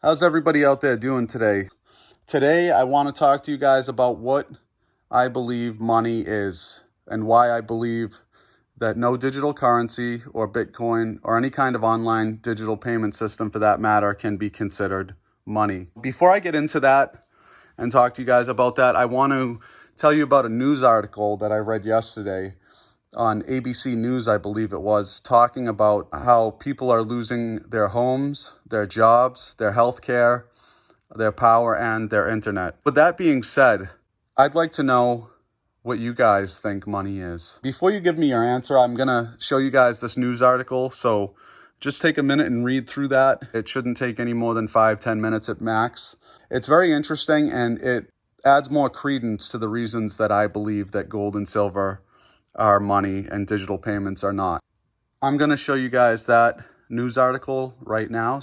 How's everybody out there doing today? Today, I want to talk to you guys about what I believe money is and why I believe that no digital currency or Bitcoin or any kind of online digital payment system for that matter can be considered money. Before I get into that and talk to you guys about that, I want to tell you about a news article that I read yesterday on ABC News, I believe it was, talking about how people are losing their homes, their jobs, their health care, their power, and their internet. With that being said, I'd like to know what you guys think money is. Before you give me your answer, I'm gonna show you guys this news article, so just take a minute and read through that. It shouldn't take any more than 5-10 minutes at max. It's very interesting, and it adds more credence to the reasons that I believe that gold and silver are money and digital payments are not. I'm going to show you guys that news article right now.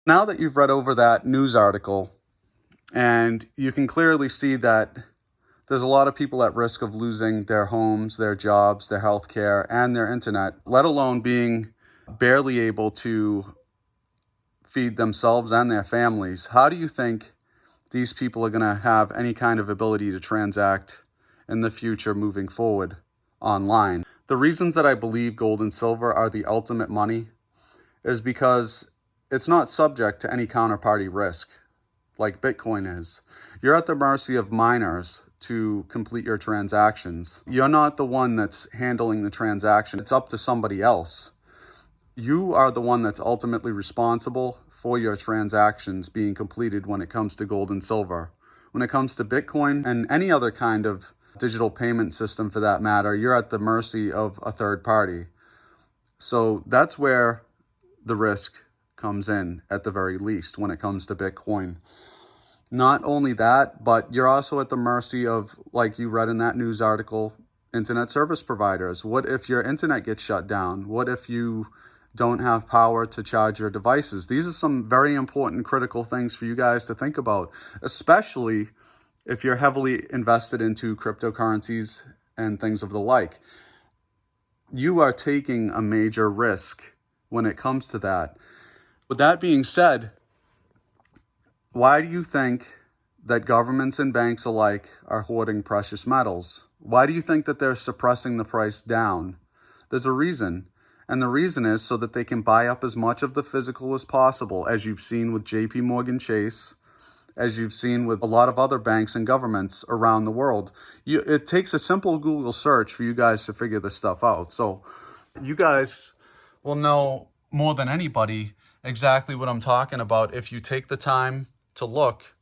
Now that you've read over that news article, and you can clearly see that there's a lot of people at risk of losing their homes, their jobs, their health care, and their internet, let alone being barely able to feed themselves and their families. How do you think these people are going to have any kind of ability to transact in the future moving forward online? The reasons that I believe gold and silver are the ultimate money is because it's not subject to any counterparty risk like Bitcoin is. You're at the mercy of miners to complete your transactions. You're not the one that's handling the transaction. It's up to somebody else. You are the one that's ultimately responsible for your transactions being completed when it comes to gold and silver. When it comes to Bitcoin and any other kind of digital payment system for that matter, you're at the mercy of a third party. So that's where the risk comes in at the very least when it comes to Bitcoin. Not only that, but you're also at the mercy of, like you read in that news article, internet service providers. What if your internet gets shut down? What if you don't have power to charge your devices? These are some very important, critical things for you guys to think about, especially if you're heavily invested into cryptocurrencies and things of the like. You are taking a major risk when it comes to that. With that being said, why do you think that governments and banks alike are hoarding precious metals? Why do you think that they're suppressing the price down? There's a reason. And the reason is so that they can buy up as much of the physical as possible, as you've seen with JP Morgan Chase, as you've seen with a lot of other banks and governments around the world. It takes a simple Google search for you guys to figure this stuff out. So you guys will know more than anybody exactly what I'm talking about. If you take the time to look,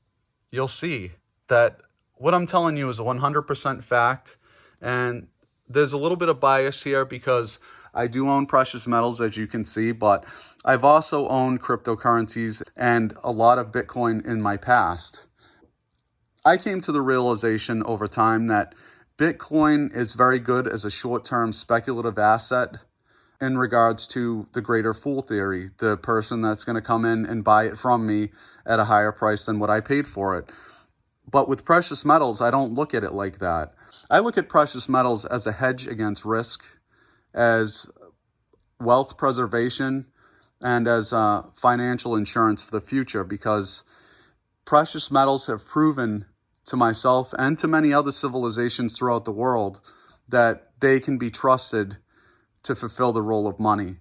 you'll see that what I'm telling you is a 100% fact. And there's a little bit of bias here because I do own precious metals, as you can see, but I've also owned cryptocurrencies and a lot of Bitcoin in my past. I came to the realization over time that Bitcoin is very good as a short-term speculative asset in regards to the greater fool theory, the person that's going to come in and buy it from me at a higher price than what I paid for it. But with precious metals, I don't look at it like that. I look at precious metals as a hedge against risk, as wealth preservation, and as financial insurance for the future, because precious metals have proven to myself and to many other civilizations throughout the world that they can be trusted to fulfill the role of money.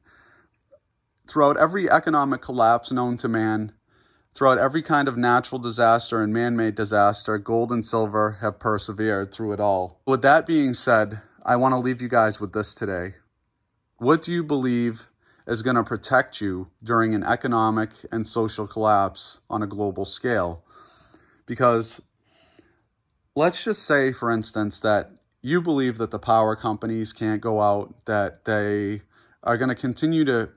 Throughout every economic collapse known to man, throughout every kind of natural disaster and man-made disaster, gold and silver have persevered through it all. With that being said, I want to leave you guys with this today. What do you believe is going to protect you during an economic and social collapse on a global scale? Because let's just say, for instance, that You believe that the power companies can't go out, that they are going to continue to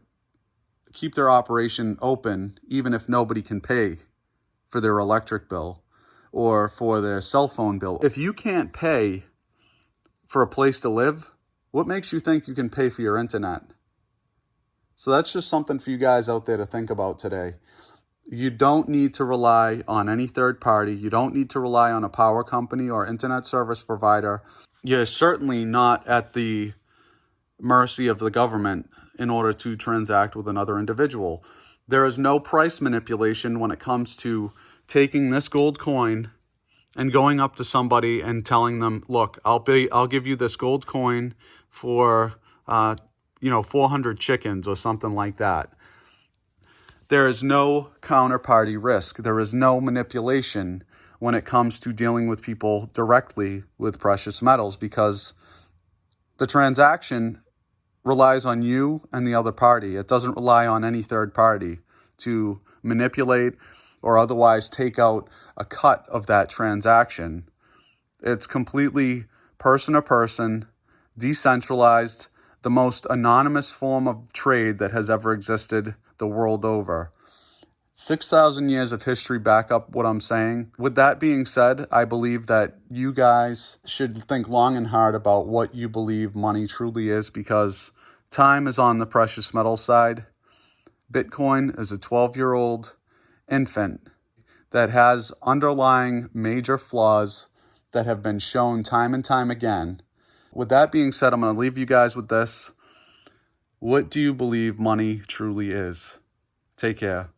keep their operation open even if nobody can pay for their electric bill or for their cell phone bill. If you can't pay for a place to live, what makes you think you can pay for your internet? So that's just something for you guys out there to think about today. You don't need to rely on any third party. You don't need to rely on a power company or internet service provider. You're certainly not at the mercy of the government in order to transact with another individual. There is no price manipulation when it comes to taking this gold coin and going up to somebody and telling them, look, I'll give you this gold coin for 400 chickens or something like that. There is no counterparty risk. There is no manipulation when it comes to dealing with people directly with precious metals, because the transaction relies on you and the other party. It doesn't rely on any third party to manipulate or otherwise take out a cut of that transaction. It's completely person to person, decentralized, the most anonymous form of trade that has ever existed the world over. 6,000 years of history back up what I'm saying. With that being said, I believe that you guys should think long and hard about what you believe money truly is, because time is on the precious metal side. Bitcoin is a 12-year-old infant that has underlying major flaws that have been shown time and time again. With that being said, I'm going to leave you guys with this. What do you believe money truly is? Take care.